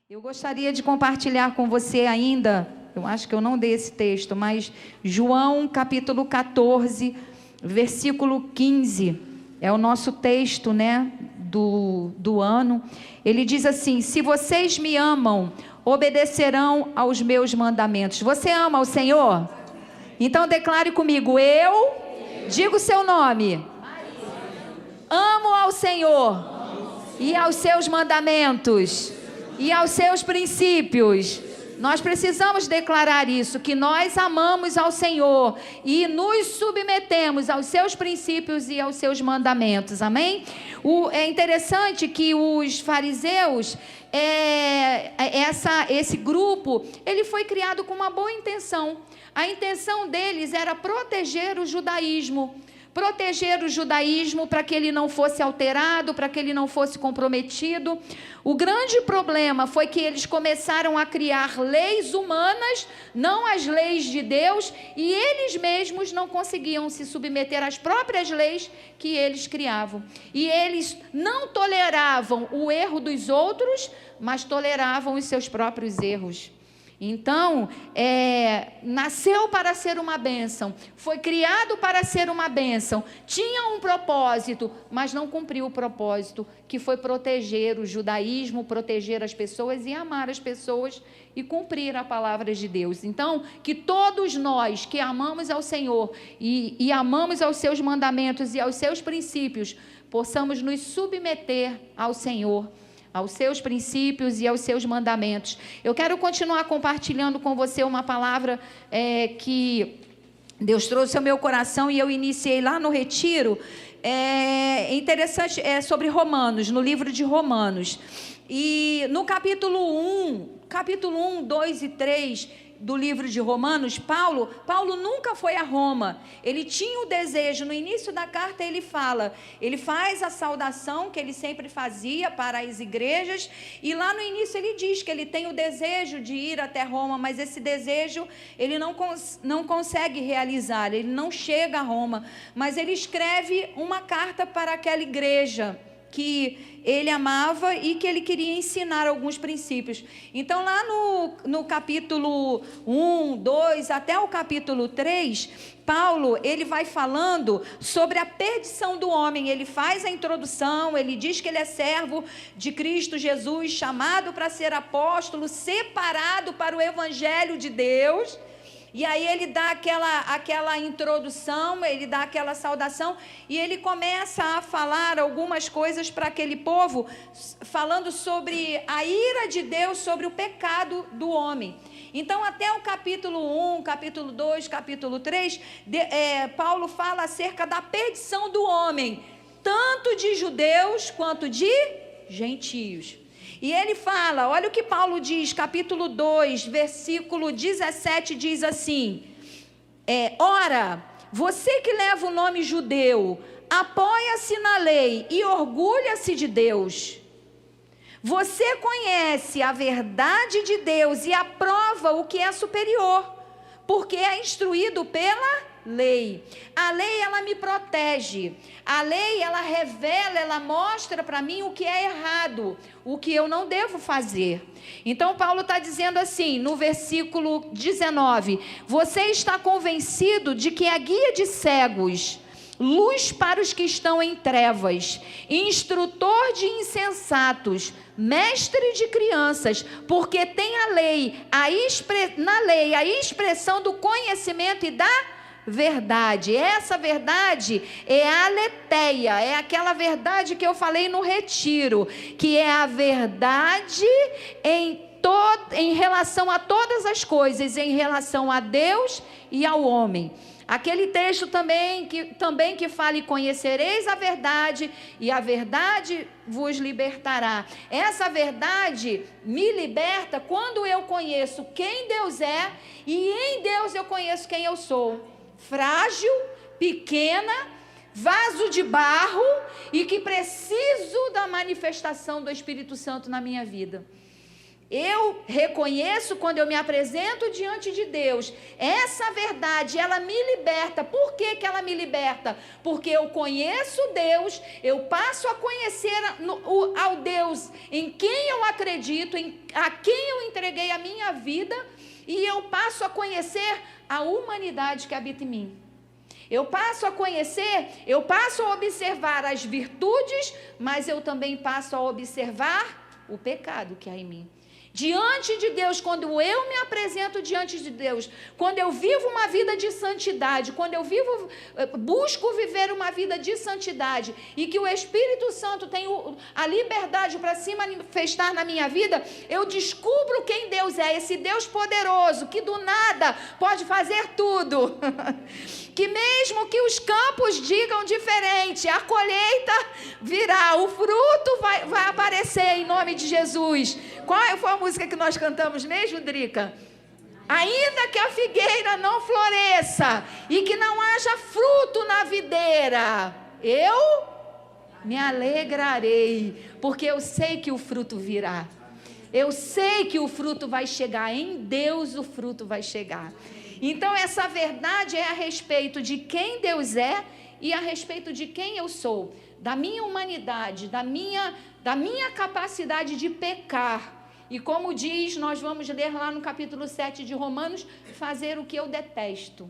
Eu gostaria de compartilhar com você ainda, eu acho que eu não dei esse texto, mas João capítulo 14, versículo 15, é o nosso texto, né, do ano. Ele diz assim: se vocês me amam, obedecerão aos meus mandamentos. Você ama o Senhor? Então declare comigo: diga o seu nome, amo ao Senhor e aos seus mandamentos e aos seus princípios. Nós precisamos declarar isso, que nós amamos ao Senhor e nos submetemos aos seus princípios e aos seus mandamentos, amém? É interessante que os fariseus, esse grupo, ele foi criado com uma boa intenção. A intenção deles era proteger o judaísmo para que ele não fosse alterado, para que ele não fosse comprometido. O grande problema foi que eles começaram a criar leis humanas, não as leis de Deus, e eles mesmos não conseguiam se submeter às próprias leis que eles criavam. E eles não toleravam o erro dos outros, mas toleravam os seus próprios erros. Então, nasceu para ser uma bênção, foi criado para ser uma bênção, tinha um propósito, mas não cumpriu o propósito, que foi proteger o judaísmo, proteger as pessoas e amar as pessoas e cumprir a palavra de Deus. Então, que todos nós que amamos ao Senhor e amamos aos seus mandamentos e aos seus princípios, possamos nos submeter ao Senhor, aos seus princípios e aos seus mandamentos. Eu quero continuar compartilhando com você uma palavra que Deus trouxe ao meu coração e eu iniciei lá no retiro. Interessante, sobre Romanos, no livro de Romanos. E no capítulo 1, 2 e 3 do livro de Romanos, Paulo nunca foi a Roma. Ele tinha o desejo, no início da carta ele faz a saudação que ele sempre fazia para as igrejas, e lá no início ele diz que ele tem o desejo de ir até Roma, mas esse desejo ele não consegue realizar, ele não chega a Roma, mas ele escreve uma carta para aquela igreja que ele amava e que ele queria ensinar alguns princípios. Então lá no capítulo 1, 2 até o capítulo 3, Paulo, ele vai falando sobre a perdição do homem. Ele faz a introdução, ele diz que ele é servo de Cristo Jesus, chamado para ser apóstolo, separado para o evangelho de Deus. E aí ele dá aquela introdução, ele dá aquela saudação, e ele começa a falar algumas coisas para aquele povo, falando sobre a ira de Deus, sobre o pecado do homem. Então, até o capítulo 1, capítulo 2, capítulo 3, Paulo fala acerca da perdição do homem, tanto de judeus quanto de gentios. E ele fala, olha o que Paulo diz, capítulo 2, versículo 17, diz assim: ora, você que leva o nome judeu, apoia-se na lei e orgulha-se de Deus. Você conhece a verdade de Deus e aprova o que é superior, porque é instruído pela lei. A lei, ela me protege. A lei, ela revela, ela mostra para mim o que é errado, o que eu não devo fazer. Então Paulo está dizendo assim, no versículo 19: você está convencido de que é guia de cegos, luz para os que estão em trevas, instrutor de insensatos, mestre de crianças, porque tem na lei a expressão do conhecimento e da verdade. Essa verdade é a aletheia, é aquela verdade que eu falei no retiro, que é a verdade em relação a todas as coisas, em relação a Deus e ao homem. Aquele texto também que fala: e conhecereis a verdade, e a verdade vos libertará. Essa verdade me liberta quando eu conheço quem Deus é, e em Deus eu conheço quem eu sou. Frágil, pequena, vaso de barro, e que preciso da manifestação do Espírito Santo na minha vida. Eu reconheço quando eu me apresento diante de Deus. Essa verdade, ela me liberta. Por que que ela me liberta? Porque eu conheço Deus, eu passo a conhecer ao Deus em quem eu acredito, a quem eu entreguei a minha vida, e eu passo a conhecer a humanidade que habita em mim. Eu passo a conhecer, eu passo a observar as virtudes, mas eu também passo a observar o pecado que há em mim. Diante de Deus, quando eu me apresento diante de Deus, quando eu vivo uma vida de santidade, quando eu busco viver uma vida de santidade, e que o Espírito Santo tem a liberdade para se manifestar na minha vida, eu descubro quem Deus é, esse Deus poderoso, que do nada pode fazer tudo. Que mesmo que os campos digam diferente, a colheita virá, o fruto vai aparecer em nome de Jesus. Qual foi a música que nós cantamos mesmo, Drica? Ainda que a figueira não floresça e que não haja fruto na videira, eu me alegrarei, porque eu sei que o fruto virá. Eu sei que o fruto vai chegar, em Deus o fruto vai chegar. Então essa verdade é a respeito de quem Deus é e a respeito de quem eu sou, da minha humanidade, da minha capacidade de pecar. E como diz, nós vamos ler lá no capítulo 7 de Romanos, fazer o que eu detesto,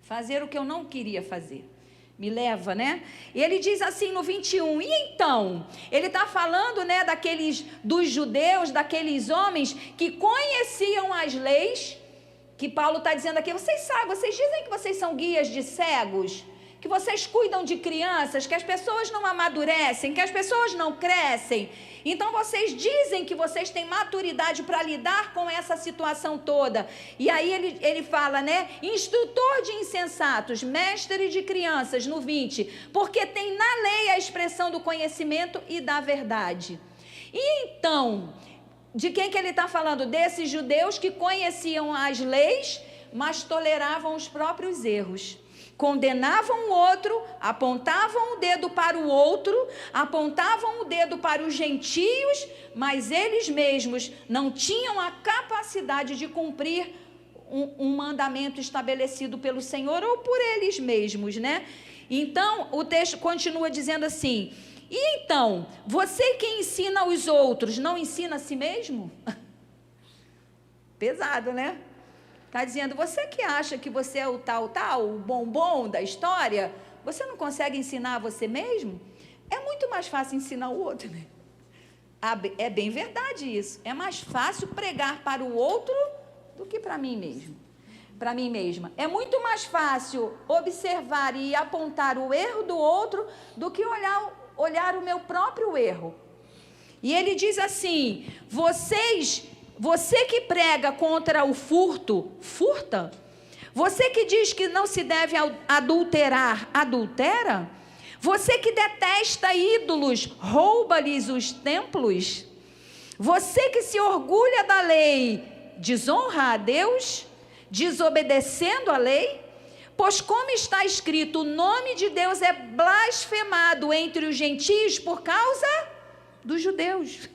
fazer o que eu não queria fazer. Me leva, né? E ele diz assim no 21, e então? Ele está falando, né, dos judeus, daqueles homens que conheciam as leis, que Paulo está dizendo aqui, vocês dizem que vocês são guias de cegos, que vocês cuidam de crianças, que as pessoas não amadurecem, que as pessoas não crescem. Então vocês dizem que vocês têm maturidade para lidar com essa situação toda. E aí ele fala, né? Instrutor de insensatos, mestre de crianças, no 20. Porque tem na lei a expressão do conhecimento e da verdade. E então, de quem que ele está falando? Desses judeus que conheciam as leis, mas toleravam os próprios erros. Condenavam o outro, apontavam o dedo para o outro, apontavam o dedo para os gentios, mas eles mesmos não tinham a capacidade de cumprir um mandamento estabelecido pelo Senhor ou por eles mesmos, né? Então, o texto continua dizendo assim, e então, você que ensina os outros, não ensina a si mesmo? Pesado, né? Está dizendo, você que acha que você é o tal, o bombom da história, você não consegue ensinar a você mesmo? É muito mais fácil ensinar o outro, né? É bem verdade isso. É mais fácil pregar para o outro do que para mim mesmo. Para mim mesma. É muito mais fácil observar e apontar o erro do outro do que olhar o meu próprio erro. E ele diz assim, você que prega contra o furto, furta? Você que diz que não se deve adulterar, adultera? Você que detesta ídolos, rouba-lhes os templos? Você que se orgulha da lei, desonra a Deus, desobedecendo a lei? Pois como está escrito, o nome de Deus é blasfemado entre os gentios por causa dos judeus.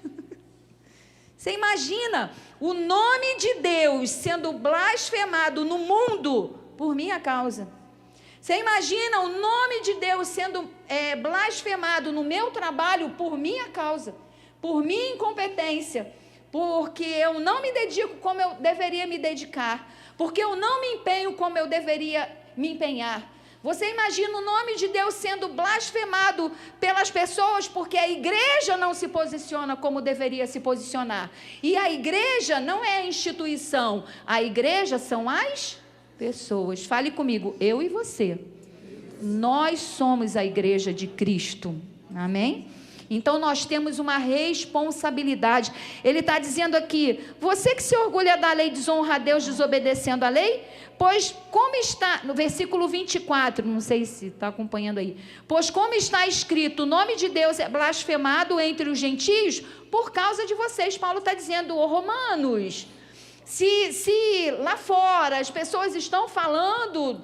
Você imagina o nome de Deus sendo blasfemado no mundo por minha causa? Você imagina o nome de Deus sendo blasfemado no meu trabalho por minha causa, por minha incompetência, porque eu não me dedico como eu deveria me dedicar, porque eu não me empenho como eu deveria me empenhar? Você imagina o nome de Deus sendo blasfemado pelas pessoas porque a igreja não se posiciona como deveria se posicionar. E a igreja não é a instituição, a igreja são as pessoas. Fale comigo, eu e você. Nós somos a igreja de Cristo. Amém? Então nós temos uma responsabilidade. Ele está dizendo aqui, você que se orgulha da lei, desonra a Deus desobedecendo a lei? Pois como está, no versículo 24, não sei se está acompanhando aí. Pois como está escrito, o nome de Deus é blasfemado entre os gentios por causa de vocês. Paulo está dizendo, Romanos, se lá fora as pessoas estão falando,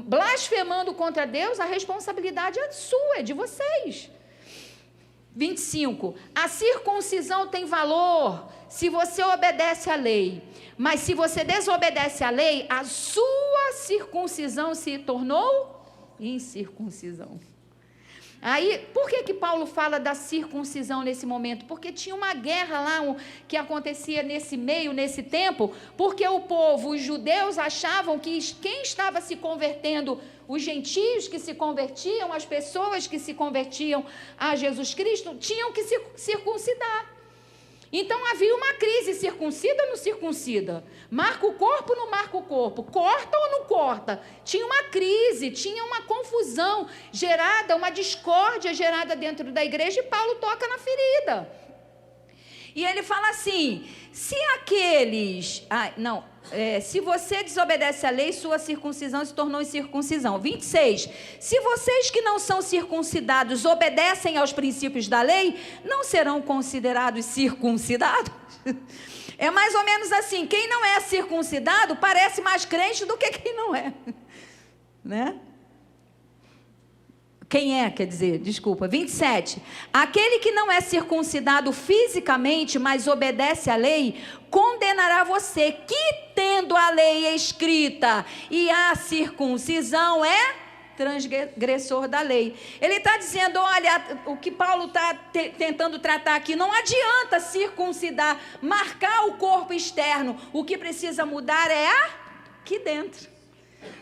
blasfemando contra Deus, a responsabilidade é sua, é de vocês. 25. A circuncisão tem valor se você obedece à lei. Mas se você desobedece à lei, a sua circuncisão se tornou incircuncisão. Aí, por que Paulo fala da circuncisão nesse momento? Porque tinha uma guerra lá que acontecia nesse meio, nesse tempo, porque o povo, os judeus, achavam que quem estava se convertendo, os gentios que se convertiam, as pessoas que se convertiam a Jesus Cristo, tinham que se circuncidar. Então havia uma crise: circuncida ou não circuncida? Marca o corpo ou não marca o corpo? Corta ou não corta? Tinha uma crise, tinha uma confusão gerada, uma discórdia gerada dentro da igreja, e Paulo toca na ferida. E ele fala assim: se aqueles... se você desobedece à lei, sua circuncisão se tornou incircuncisão. 26. Se vocês que não são circuncidados obedecem aos princípios da lei, não serão considerados circuncidados? É mais ou menos assim: quem não é circuncidado parece mais crente do que quem não é. Né? Quem é, quer dizer, desculpa. 27. Aquele que não é circuncidado fisicamente, mas obedece à lei, condenará você, que tendo a lei escrita e a circuncisão é transgressor da lei. Ele está dizendo, olha, o que Paulo está tentando tratar aqui, não adianta circuncidar, marcar o corpo externo, o que precisa mudar é aqui dentro.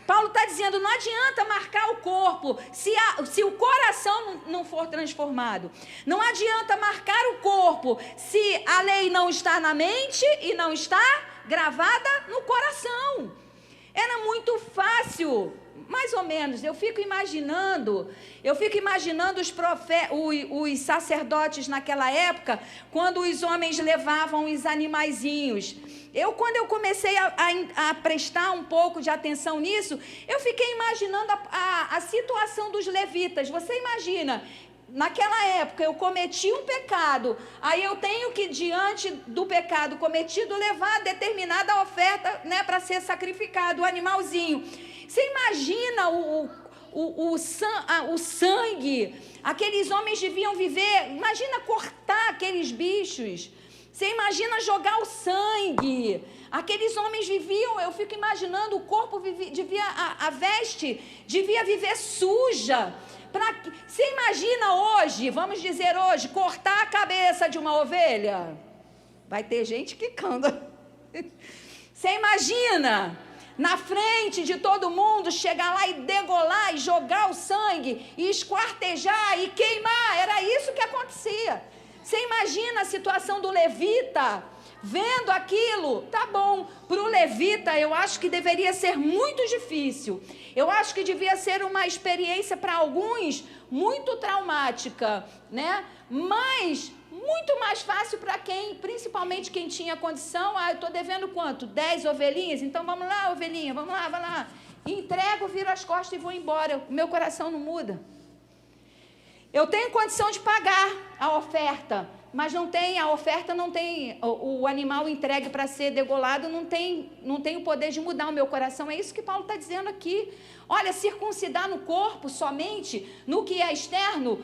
Paulo está dizendo, não adianta marcar o corpo se o coração não for transformado. Não adianta marcar o corpo se a lei não está na mente e não está gravada no coração. Era muito fácil, mais ou menos. Eu fico imaginando os sacerdotes naquela época, quando os homens levavam os animaizinhos. Quando eu comecei a prestar um pouco de atenção nisso, eu fiquei imaginando a situação dos levitas. Você imagina, naquela época eu cometi um pecado, aí eu tenho que, diante do pecado cometido, levar determinada oferta, né, para ser sacrificado, o animalzinho. Você imagina o sangue, aqueles homens deviam viver, imagina cortar aqueles bichos. Você imagina jogar o sangue. Aqueles homens viviam, eu fico imaginando, o corpo a veste devia viver suja. Você imagina hoje, vamos dizer hoje, cortar a cabeça de uma ovelha? Vai ter gente quicando. Você imagina, na frente de todo mundo, chegar lá e degolar e jogar o sangue e esquartejar e queimar? Era isso que acontecia. Você imagina a situação do levita, vendo aquilo? Tá bom, para o levita eu acho que deveria ser muito difícil. Eu acho que devia ser uma experiência para alguns muito traumática, né? Mas muito mais fácil para quem, principalmente quem tinha condição. Eu estou devendo quanto? 10 ovelhinhas? Então vamos lá, ovelhinha, vamos lá, vai lá. Entrego, viro as costas e vou embora. O meu coração não muda. Eu tenho condição de pagar a oferta, mas a oferta não tem, o animal entregue para ser degolado não tem o poder de mudar o meu coração. É isso que Paulo está dizendo aqui. Olha, circuncidar no corpo somente, no que é externo,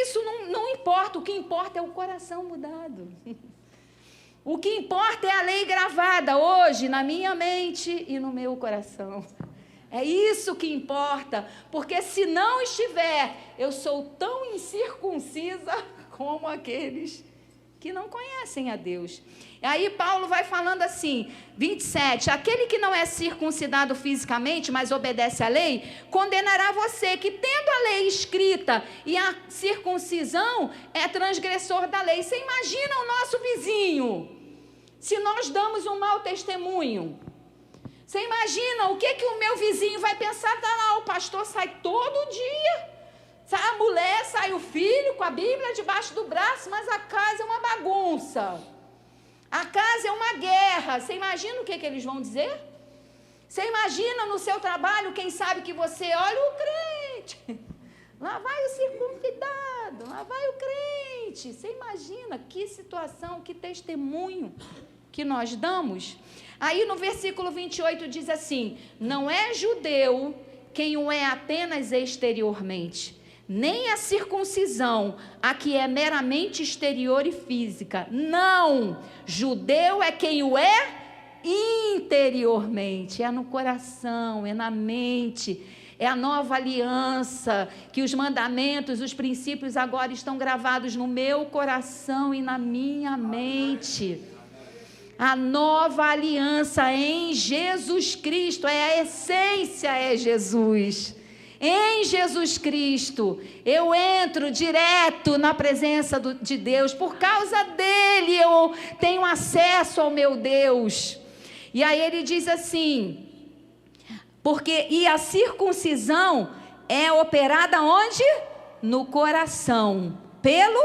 isso não importa. O que importa é o coração mudado. O que importa é a lei gravada hoje na minha mente e no meu coração. É isso que importa, porque se não estiver, eu sou tão incircuncisa como aqueles que não conhecem a Deus. E aí Paulo vai falando assim, 27, aquele que não é circuncidado fisicamente, mas obedece à lei, condenará você, que tendo a lei escrita e a circuncisão é transgressor da lei. Você imagina o nosso vizinho, se nós damos um mau testemunho? Você imagina o que o meu vizinho vai pensar? Tá lá, o pastor sai todo dia, sai a mulher, sai o filho com a Bíblia debaixo do braço, mas a casa é uma bagunça, a casa é uma guerra. Você imagina o que eles vão dizer? Você imagina no seu trabalho, quem sabe que você olha o crente, lá vai o circuncidado, lá vai o crente. Você imagina que situação, que testemunho que nós damos? Aí no versículo 28 diz assim, não é judeu quem o é apenas exteriormente, nem a circuncisão, a que é meramente exterior e física. Não, judeu é quem o é interiormente, é no coração, é na mente, é a nova aliança, que os mandamentos, os princípios agora estão gravados no meu coração e na minha mente. A nova aliança em Jesus Cristo, a essência é Jesus. Em Jesus Cristo, eu entro direto na presença de Deus, por causa dele eu tenho acesso ao meu Deus. E aí ele diz assim, e a circuncisão é operada onde? No coração, pelo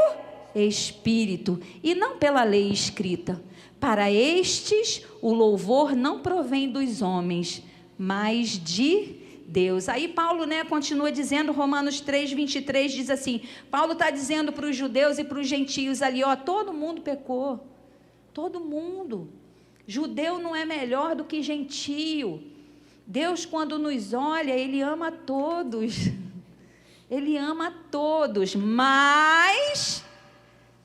Espírito, e não pela lei escrita. Para estes, o louvor não provém dos homens, mas de Deus. Aí Paulo, continua dizendo, Romanos 3:23 diz assim, Paulo está dizendo para os judeus e para os gentios ali, todo mundo pecou, todo mundo. Judeu não é melhor do que gentio. Deus, quando nos olha, Ele ama todos. Ele ama todos, mas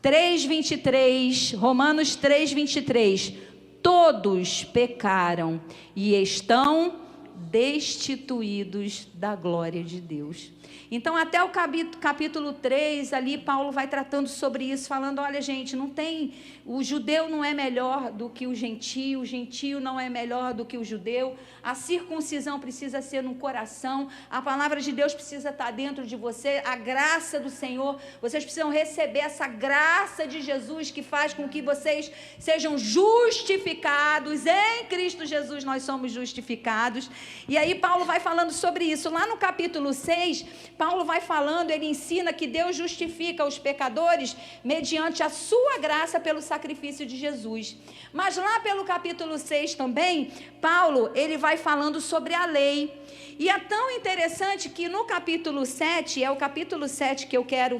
3:23, Romanos 3:23, todos pecaram e estão destituídos da glória de Deus. Então, até o capítulo 3, ali, Paulo vai tratando sobre isso, falando, olha, gente, o judeu não é melhor do que o gentio não é melhor do que o judeu, a circuncisão precisa ser no coração, a palavra de Deus precisa estar dentro de você, a graça do Senhor, vocês precisam receber essa graça de Jesus, que faz com que vocês sejam justificados, em Cristo Jesus nós somos justificados. E aí Paulo vai falando sobre isso, lá no capítulo 6, Paulo vai falando, ele ensina que Deus justifica os pecadores mediante a sua graça pelo sacrifício de Jesus. Mas lá pelo capítulo 6 também, Paulo, ele vai falando sobre a lei. E é tão interessante que no capítulo 7, é o capítulo 7 que eu quero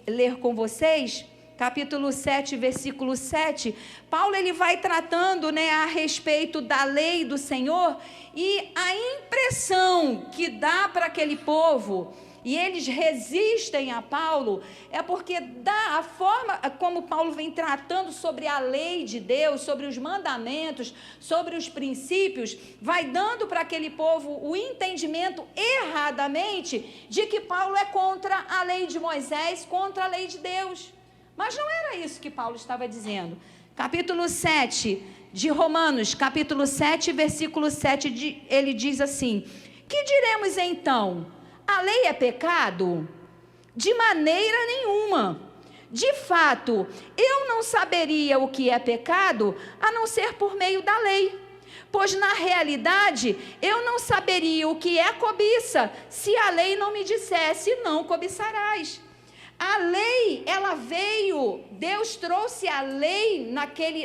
ler com vocês, capítulo 7, versículo 7, Paulo ele vai tratando a respeito da lei do Senhor, e a impressão que dá para aquele povo, e eles resistem a Paulo, é porque a forma como Paulo vem tratando sobre a lei de Deus, sobre os mandamentos, sobre os princípios, vai dando para aquele povo o entendimento erradamente de que Paulo é contra a lei de Moisés, contra a lei de Deus. Mas não era isso que Paulo estava dizendo. Capítulo 7 de Romanos, capítulo 7, versículo 7, ele diz assim, que diremos então? A lei é pecado? De maneira nenhuma. De fato, eu não saberia o que é pecado, a não ser por meio da lei. Pois na realidade, eu não saberia o que é cobiça, se a lei não me dissesse, não cobiçarás. A lei, ela veio, Deus trouxe a lei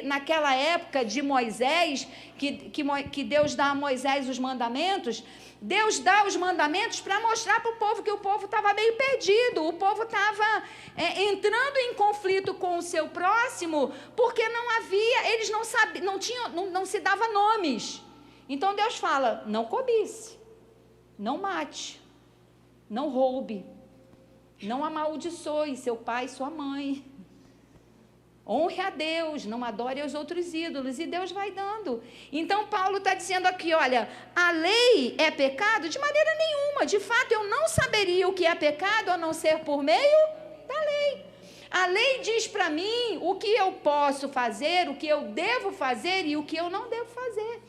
naquela época de Moisés, que Deus dá a Moisés os mandamentos. Deus dá os mandamentos para mostrar para o povo que o povo estava meio perdido, o povo estava entrando em conflito com o seu próximo, porque não havia, eles não sabiam, não se dava nomes. Então Deus fala, não cobice, não mate, não roube, não amaldiçoe seu pai e sua mãe. Honre a Deus, não adore aos outros ídolos. E Deus vai dando. Então Paulo está dizendo aqui, olha, a lei é pecado? De maneira nenhuma. De fato, eu não saberia o que é pecado a não ser por meio da lei. A lei diz para mim o que eu posso fazer, o que eu devo fazer e o que eu não devo fazer.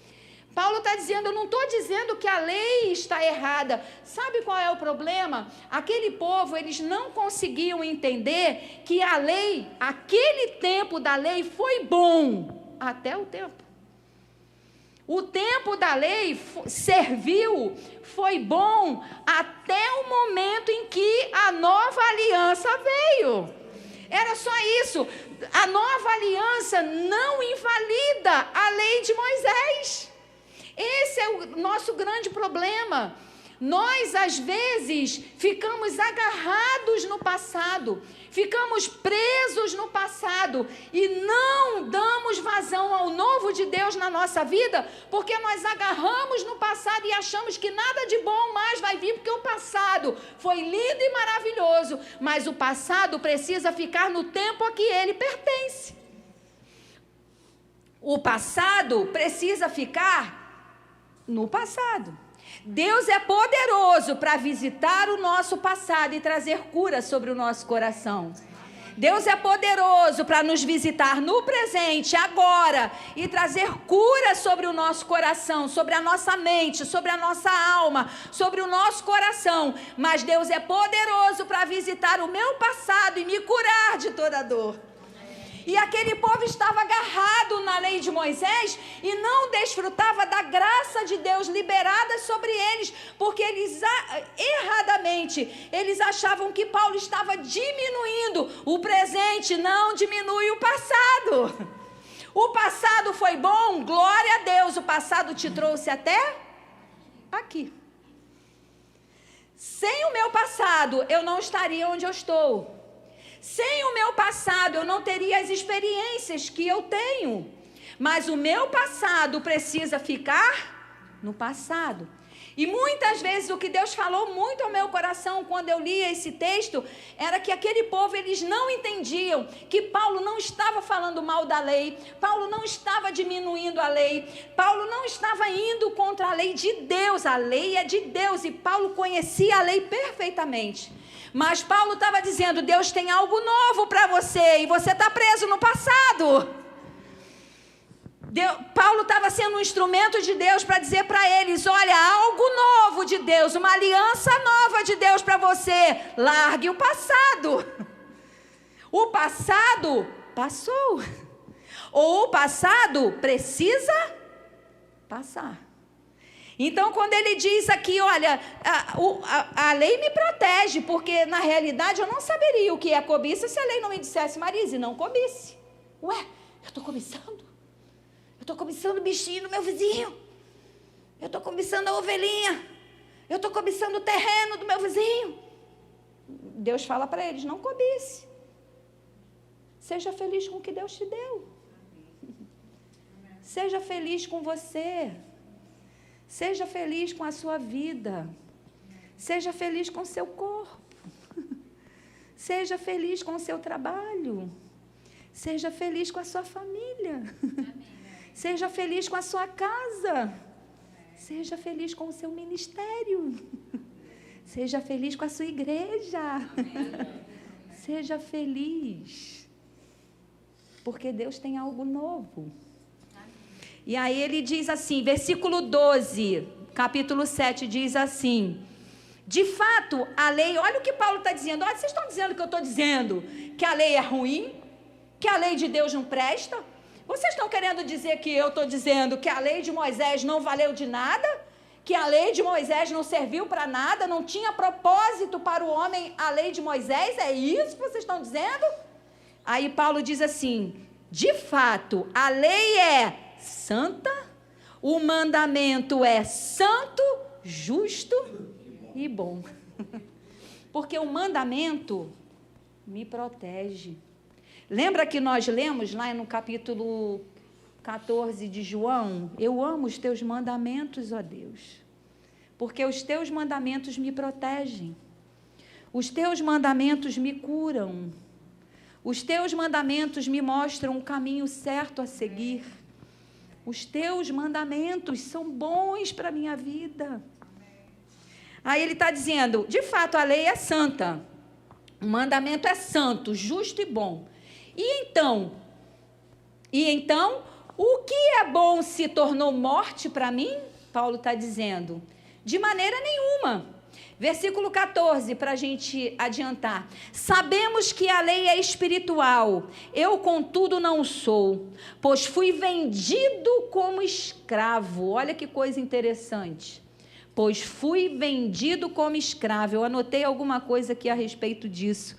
Paulo está dizendo, eu não estou dizendo que a lei está errada. Sabe qual é o problema? Aquele povo, eles não conseguiam entender que a lei, aquele tempo da lei foi bom até o tempo. O tempo da lei serviu, foi bom até o momento em que a nova aliança veio. Era só isso. A nova aliança não invalida a lei de Moisés. Esse é o nosso grande problema. Nós, às vezes, ficamos agarrados no passado, ficamos presos no passado e não damos vazão ao novo de Deus na nossa vida, porque nós agarramos no passado e achamos que nada de bom mais vai vir, porque o passado foi lindo e maravilhoso, mas o passado precisa ficar no tempo a que ele pertence. O passado precisa ficar no passado. Deus é poderoso para visitar o nosso passado e trazer cura sobre o nosso coração. Deus é poderoso para nos visitar no presente, agora, e trazer cura sobre o nosso coração, sobre a nossa mente, sobre a nossa alma, sobre o nosso coração. Mas Deus é poderoso para visitar o meu passado e me curar de toda dor. E aquele povo estava agarrado na lei de Moisés e não desfrutava da graça de Deus liberada sobre eles, porque eles erradamente, eles achavam que Paulo estava diminuindo o presente, não diminui o passado. O passado foi bom, glória a Deus, o passado te trouxe até aqui. Sem o meu passado, eu não estaria onde eu estou. Sem o meu passado, eu não teria as experiências que eu tenho. Mas o meu passado precisa ficar no passado. E muitas vezes o que Deus falou muito ao meu coração quando eu li esse texto era que aquele povo, eles não entendiam que Paulo não estava falando mal da lei, Paulo não estava diminuindo a lei, Paulo não estava indo contra a lei de Deus. A lei é de Deus e Paulo conhecia a lei perfeitamente. Mas Paulo estava dizendo, Deus tem algo novo para você e você está preso no passado. Paulo estava sendo um instrumento de Deus para dizer para eles, olha, algo novo de Deus, uma aliança nova de Deus para você. Largue o passado. O passado passou. Ou o passado precisa passar. Então, quando ele diz aqui, olha, a lei me protege, porque na realidade eu não saberia o que é cobiça se a lei não me dissesse, Marise, não cobice. Ué, eu estou cobiçando? Eu estou cobiçando o bichinho do meu vizinho. Eu estou cobiçando a ovelhinha. Eu estou cobiçando o terreno do meu vizinho. Deus fala para eles, não cobice. Seja feliz com o que Deus te deu. Seja feliz com você. Seja feliz com a sua vida. Seja feliz com o seu corpo. Seja feliz com o seu trabalho. Seja feliz com a sua família. Seja feliz com a sua casa. Seja feliz com o seu ministério. Seja feliz com a sua igreja. Seja feliz. Porque Deus tem algo novo. E aí ele diz assim, versículo 12, capítulo 7, diz assim, de fato, a lei, olha o que Paulo está dizendo, olha, vocês estão dizendo que eu estou dizendo que a lei é ruim, que a lei de Deus não presta? Vocês estão querendo dizer que eu estou dizendo que a lei de Moisés não valeu de nada? Que a lei de Moisés não serviu para nada, não tinha propósito para o homem a lei de Moisés? É isso que vocês estão dizendo? Aí Paulo diz assim, de fato, a lei é santa, o mandamento é santo, justo e bom. Porque o mandamento me protege. Lembra que nós lemos lá no capítulo 14 de João? Eu amo os teus mandamentos, ó Deus, porque os teus mandamentos me protegem. Os teus mandamentos me curam. Os teus mandamentos me mostram o caminho certo a seguir. Os teus mandamentos são bons para a minha vida. Aí ele está dizendo, de fato, a lei é santa. O mandamento é santo, justo e bom. E então, o que é bom se tornou morte para mim? Paulo está dizendo, de maneira nenhuma. Versículo 14, para a gente adiantar. Sabemos que a lei é espiritual, eu, contudo, não sou, pois fui vendido como escravo. Olha que coisa interessante. Pois fui vendido como escravo. Eu anotei alguma coisa aqui a respeito disso,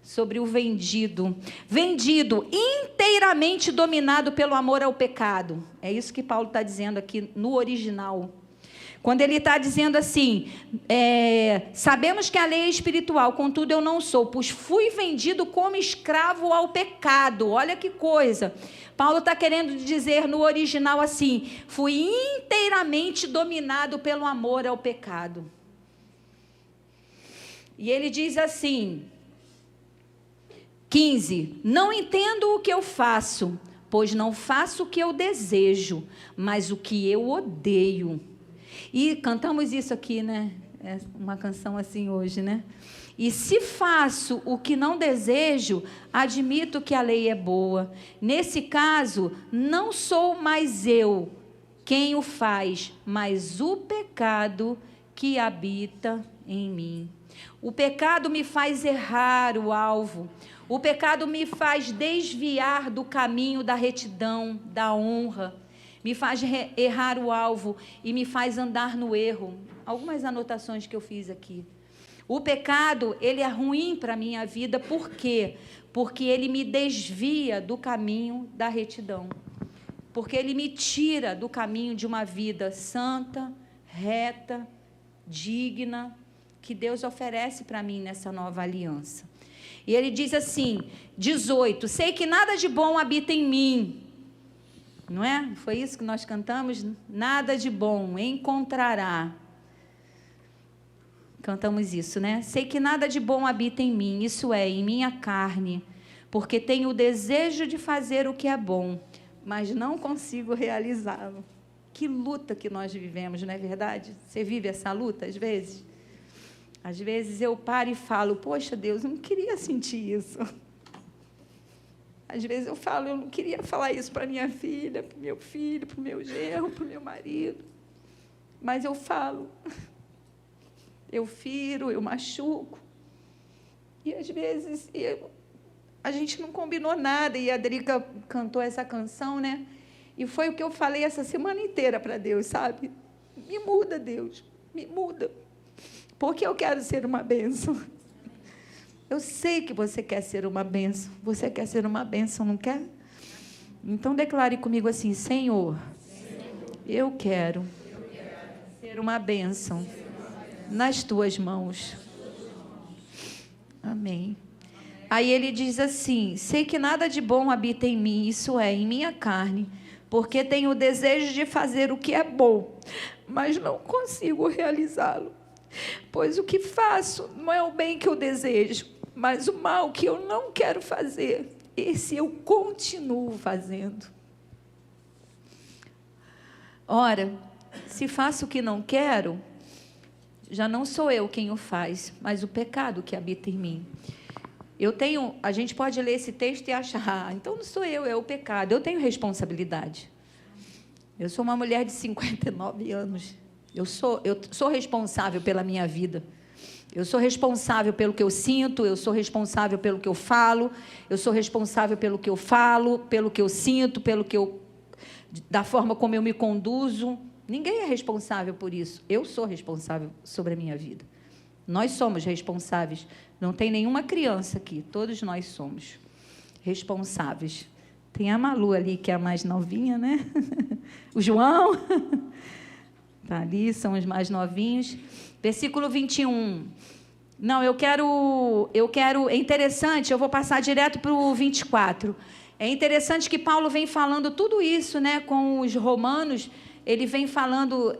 sobre o vendido. Vendido, inteiramente dominado pelo amor ao pecado. É isso que Paulo está dizendo aqui no original. Quando ele está dizendo assim, sabemos que a lei é espiritual, contudo eu não sou, pois fui vendido como escravo ao pecado. Olha que coisa. Paulo está querendo dizer no original assim, fui inteiramente dominado pelo amor ao pecado. E ele diz assim, 15, não entendo o que eu faço, pois não faço o que eu desejo, mas o que eu odeio. E cantamos isso aqui, né? É uma canção assim hoje, né? E se faço o que não desejo, admito que a lei é boa. Nesse caso, não sou mais eu quem o faz, mas o pecado que habita em mim. O pecado me faz errar o alvo. O pecado me faz desviar do caminho da retidão, da honra. Me faz errar o alvo e me faz andar no erro. Algumas anotações que eu fiz aqui. O pecado, ele é ruim para a minha vida, por quê? Porque ele me desvia do caminho da retidão. Porque ele me tira do caminho de uma vida santa, reta, digna, que Deus oferece para mim nessa nova aliança. E ele diz assim, 18, sei que nada de bom habita em mim. Não é? Foi isso que nós cantamos? Nada de bom encontrará. Cantamos isso, né? Sei que nada de bom habita em mim, isso é, em minha carne, porque tenho o desejo de fazer o que é bom, mas não consigo realizá-lo. Que luta que nós vivemos, não é verdade? Você vive essa luta às vezes? Às vezes eu paro e falo, poxa Deus, eu não queria sentir isso. Às vezes eu falo, eu não queria falar isso para minha filha, para o meu filho, para o meu genro, para o meu marido. Mas eu falo. Eu firo, eu machuco. E às vezes a gente não combinou nada. E a Drica cantou essa canção, né? E foi o que eu falei essa semana inteira para Deus, sabe? Me muda, Deus, me muda. Porque eu quero ser uma bênção. Eu sei que você quer ser uma bênção. Você quer ser uma bênção, não quer? Então declare comigo assim, Senhor, eu quero ser uma bênção nas tuas mãos. Amém. Aí ele diz assim, sei que nada de bom habita em mim, isso é, em minha carne, porque tenho o desejo de fazer o que é bom, mas não consigo realizá-lo. Pois o que faço não é o bem que eu desejo, mas o mal que eu não quero fazer, esse eu continuo fazendo. Ora, se faço o que não quero, já não sou eu quem o faz, mas o pecado que habita em mim. A gente pode ler esse texto e achar, então não sou eu, é o pecado. Eu tenho responsabilidade. Eu sou uma mulher de 59 anos. Eu sou responsável pela minha vida. Eu sou responsável pelo que eu sinto, eu sou responsável pelo que eu falo, eu sou responsável pelo que eu falo, pelo que eu sinto, da forma como eu me conduzo. Ninguém é responsável por isso. Eu sou responsável sobre a minha vida. Nós somos responsáveis. Não tem nenhuma criança aqui. Todos nós somos responsáveis. Tem a Malu ali, que é a mais novinha, né? O João. Está ali, são os mais novinhos. Versículo 21. Não, eu quero... É interessante, eu vou passar direto para o 24. É interessante que Paulo vem falando tudo isso, né, com os romanos. Ele vem falando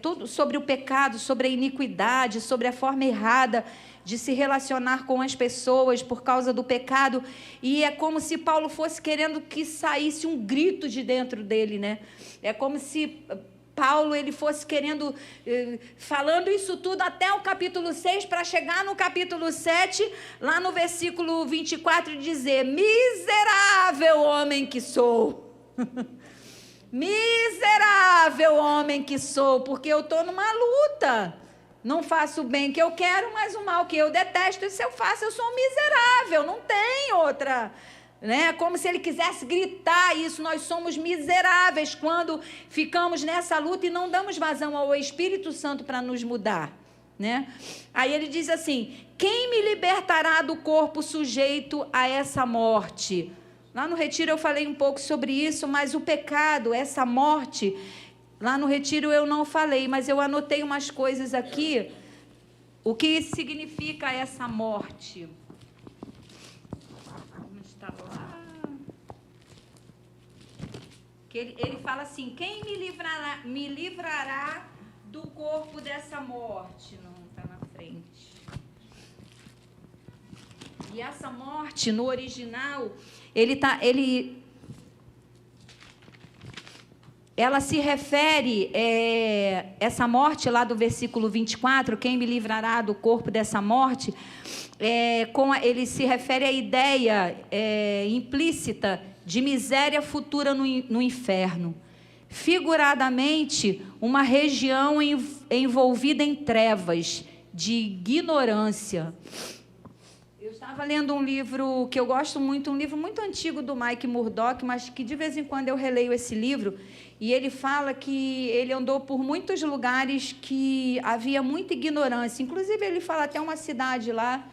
tudo sobre o pecado, sobre a iniquidade, sobre a forma errada de se relacionar com as pessoas por causa do pecado. E é como se Paulo fosse querendo que saísse um grito de dentro dele, né? É como se Paulo ele fosse querendo, falando isso tudo até o capítulo 6, para chegar no capítulo 7, lá no versículo 24, e dizer, miserável homem que sou. Miserável homem que sou, porque eu estou numa luta. Não faço o bem que eu quero, mas o mal que eu detesto, e se eu faço, eu sou um miserável, não tem outra, né? Como se ele quisesse gritar isso. Nós somos miseráveis quando ficamos nessa luta e não damos vazão ao Espírito Santo para nos mudar, né? Aí ele diz assim, quem me libertará do corpo sujeito a essa morte? Lá no retiro eu falei um pouco sobre isso, mas o pecado, essa morte, Lá no retiro eu não falei, mas eu anotei umas coisas aqui. O que significa essa morte? Vamos estar lá. Que ele fala assim: quem me livrará do corpo dessa morte? Não, está na frente. E essa morte, no original, ela se refere, essa morte lá do versículo 24, quem me livrará do corpo dessa morte, ele se refere à ideia implícita de miséria futura no inferno. Figuradamente, uma região envolvida em trevas, de ignorância. Eu estava lendo um livro que eu gosto muito, um livro muito antigo do Mike Murdock, mas que de vez em quando eu releio esse livro, e ele fala que ele andou por muitos lugares que havia muita ignorância. Inclusive, ele fala até uma cidade lá,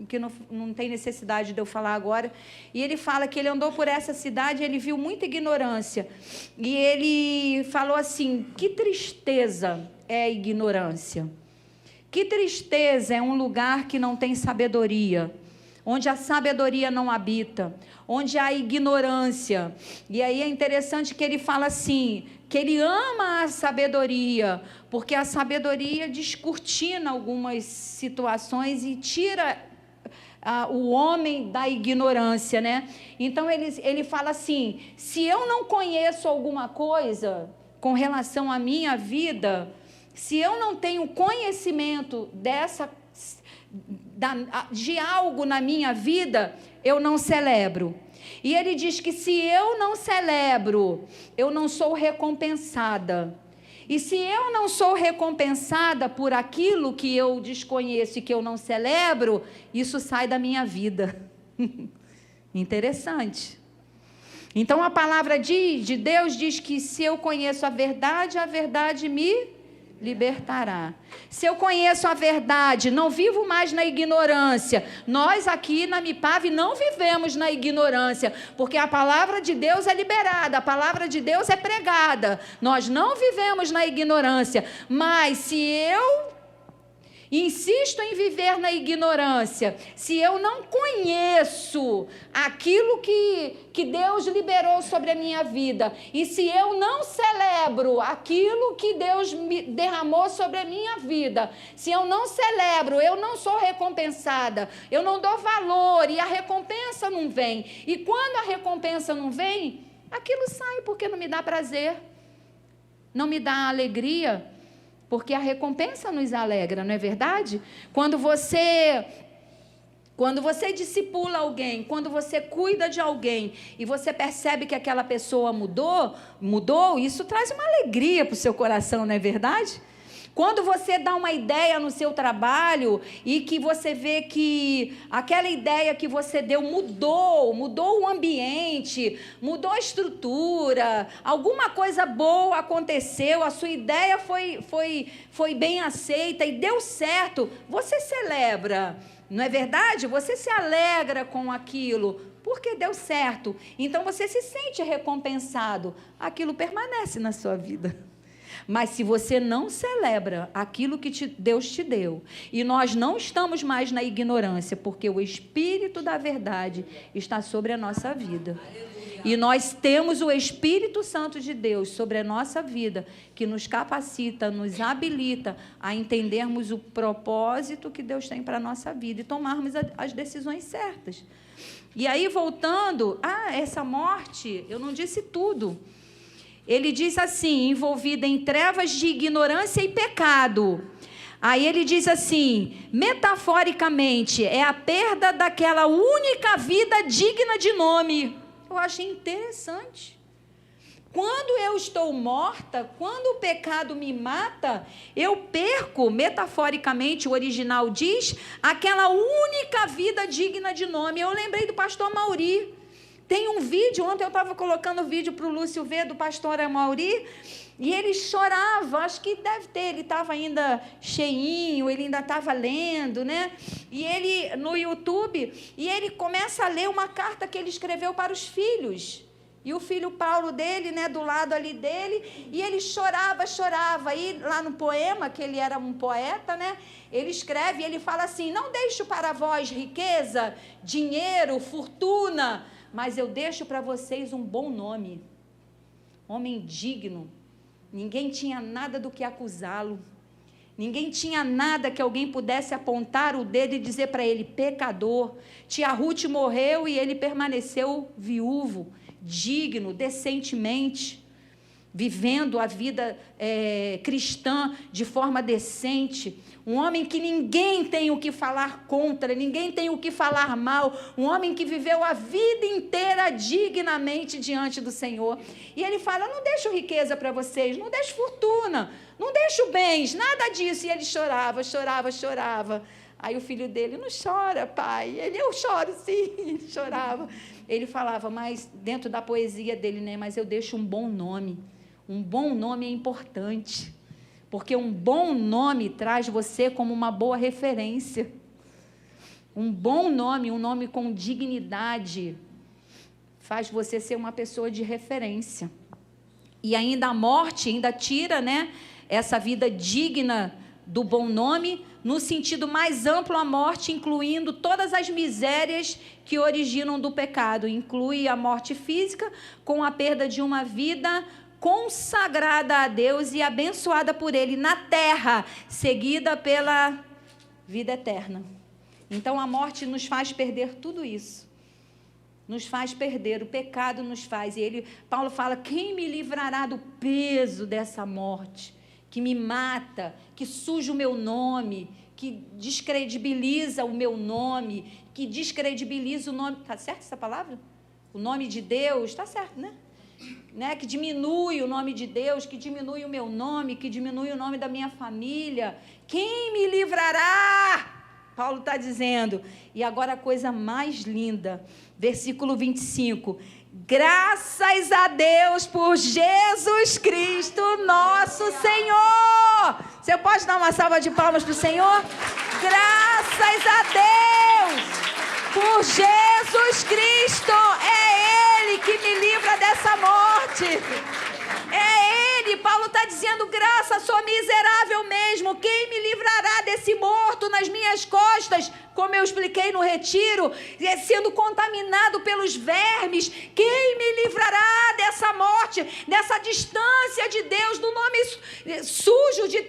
que não tem necessidade de eu falar agora, e ele fala que ele andou por essa cidade e ele viu muita ignorância. E ele falou assim: que tristeza é a ignorância. Que tristeza é um lugar que não tem sabedoria, onde a sabedoria não habita, onde há ignorância. E aí é interessante que ele fala assim, que ele ama a sabedoria, porque a sabedoria descortina algumas situações e tira o homem da ignorância, né? Então ele fala assim: se eu não conheço alguma coisa com relação à minha vida, se eu não tenho conhecimento de algo na minha vida, eu não celebro. E ele diz que se eu não celebro, eu não sou recompensada. E se eu não sou recompensada por aquilo que eu desconheço e que eu não celebro, isso sai da minha vida. Interessante. Então a palavra de Deus diz que se eu conheço a verdade me libertará. Se eu conheço a verdade, não vivo mais na ignorância. Nós aqui na MIPAV não vivemos na ignorância, porque a palavra de Deus é liberada, a palavra de Deus é pregada. Nós não vivemos na ignorância, mas se eu insisto em viver na ignorância, se eu não conheço aquilo que Deus liberou sobre a minha vida, e se eu não celebro aquilo que Deus me derramou sobre a minha vida, se eu não celebro, eu não sou recompensada, eu não dou valor, e a recompensa não vem. E quando a recompensa não vem, aquilo sai porque não me dá prazer, não me dá alegria. Porque a recompensa nos alegra, não é verdade? Quando você discipula alguém, quando você cuida de alguém e você percebe que aquela pessoa mudou, isso traz uma alegria para o seu coração, não é verdade? Quando você dá uma ideia no seu trabalho e que você vê que aquela ideia que você deu mudou o ambiente, mudou a estrutura, alguma coisa boa aconteceu, a sua ideia foi bem aceita e deu certo, você celebra, não é verdade? Você se alegra com aquilo, porque deu certo. Então você se sente recompensado, aquilo permanece na sua vida. Mas se você não celebra aquilo que Deus te deu, e nós não estamos mais na ignorância, porque o Espírito da verdade está sobre a nossa vida. E nós temos o Espírito Santo de Deus sobre a nossa vida, que nos capacita, nos habilita a entendermos o propósito que Deus tem para a nossa vida e tomarmos as decisões certas. E aí, voltando, essa morte, eu não disse tudo. Ele diz assim, envolvida em trevas de ignorância e pecado. Aí ele diz assim, metaforicamente, é a perda daquela única vida digna de nome. Eu achei interessante. Quando eu estou morta, quando o pecado me mata, eu perco, metaforicamente, o original diz, aquela única vida digna de nome. Eu lembrei do pastor Mauri. Tem um vídeo, ontem eu estava colocando o vídeo para o Lúcio ver, do pastor Mauri, e ele chorava, acho que deve ter, ele estava ainda cheinho, ele ainda estava lendo, né? E ele, no YouTube, e ele começa a ler uma carta que ele escreveu para os filhos. E o filho Paulo dele, né, do lado ali dele, e ele chorava. E lá no poema, que ele era um poeta, né, ele escreve, ele fala assim: não deixo para vós riqueza, dinheiro, fortuna, mas eu deixo para vocês um bom nome. Homem digno. Ninguém tinha nada do que acusá-lo. Ninguém tinha nada que alguém pudesse apontar o dedo e dizer para ele: pecador. Tia Ruth morreu e ele permaneceu viúvo, digno, decentemente, vivendo a vida cristã de forma decente. Um homem que ninguém tem o que falar contra, ninguém tem o que falar mal. Um homem que viveu a vida inteira dignamente diante do Senhor. E ele fala: não deixo riqueza para vocês, não deixo fortuna, não deixo bens, nada disso. E ele chorava. Aí o filho dele: não chora, pai. Eu choro sim. Ele chorava. Ele falava, mas dentro da poesia dele, né? Mas eu deixo um bom nome. Um bom nome é importante. Porque um bom nome traz você como uma boa referência. Um bom nome, um nome com dignidade, faz você ser uma pessoa de referência. E ainda a morte, ainda tira, né, essa vida digna do bom nome, no sentido mais amplo, a morte, incluindo todas as misérias que originam do pecado. Inclui a morte física, com a perda de uma vida consagrada a Deus e abençoada por Ele na terra, seguida pela vida eterna. Então a morte nos faz perder tudo isso. Nos faz perder, o pecado nos faz. E Paulo fala: quem me livrará do peso dessa morte, que me mata, que suja o meu nome, que descredibiliza o meu nome, que descredibiliza o nome... Está certo essa palavra? O nome de Deus, está certo, né? Que diminui o nome de Deus, que diminui o meu nome, que diminui o nome da minha família. Quem me livrará? Paulo está dizendo. E agora a coisa mais linda, versículo 25. Graças a Deus por Jesus Cristo, nosso Senhor. Você pode dar uma salva de palmas para o Senhor? Graças a Deus por Jesus Cristo. É Ele que me livra dessa morte. É Ele. Paulo está dizendo: graça, sou miserável mesmo. Quem me livrará desse morto nas minhas costas? Como eu expliquei no retiro, sendo contaminado pelos vermes. Quem me livrará dessa morte, dessa distância de Deus, do nome sujo, de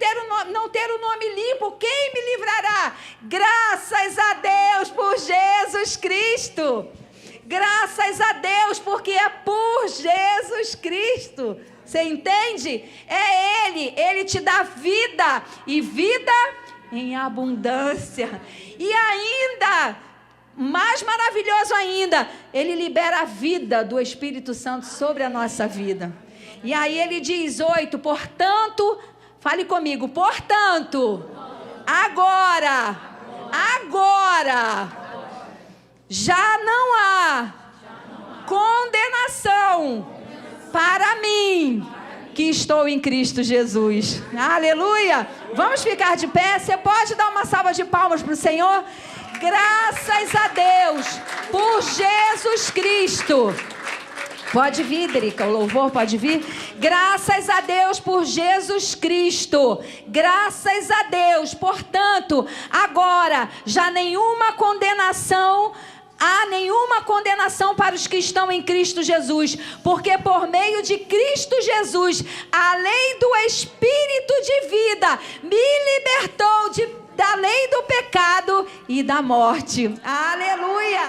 não ter o nome limpo? Quem me livrará? Graças a Deus por Jesus Cristo. Graças a Deus, porque é por Jesus Cristo. Você entende? É Ele te dá vida, e vida em abundância. E ainda, mais maravilhoso ainda, Ele libera a vida do Espírito Santo sobre a nossa vida. E aí ele diz, 8, portanto, fale comigo, portanto, agora, já não há condenação para mim, que estou em Cristo Jesus. Aleluia! Vamos ficar de pé? Você pode dar uma salva de palmas para o Senhor? Graças a Deus por Jesus Cristo. Pode vir, Drica, o louvor pode vir. Graças a Deus por Jesus Cristo. Graças a Deus. Portanto, agora já nenhuma condenação. Há nenhuma condenação para os que estão em Cristo Jesus, porque por meio de Cristo Jesus, a lei do Espírito de vida me libertou da lei do pecado e da morte. Aleluia!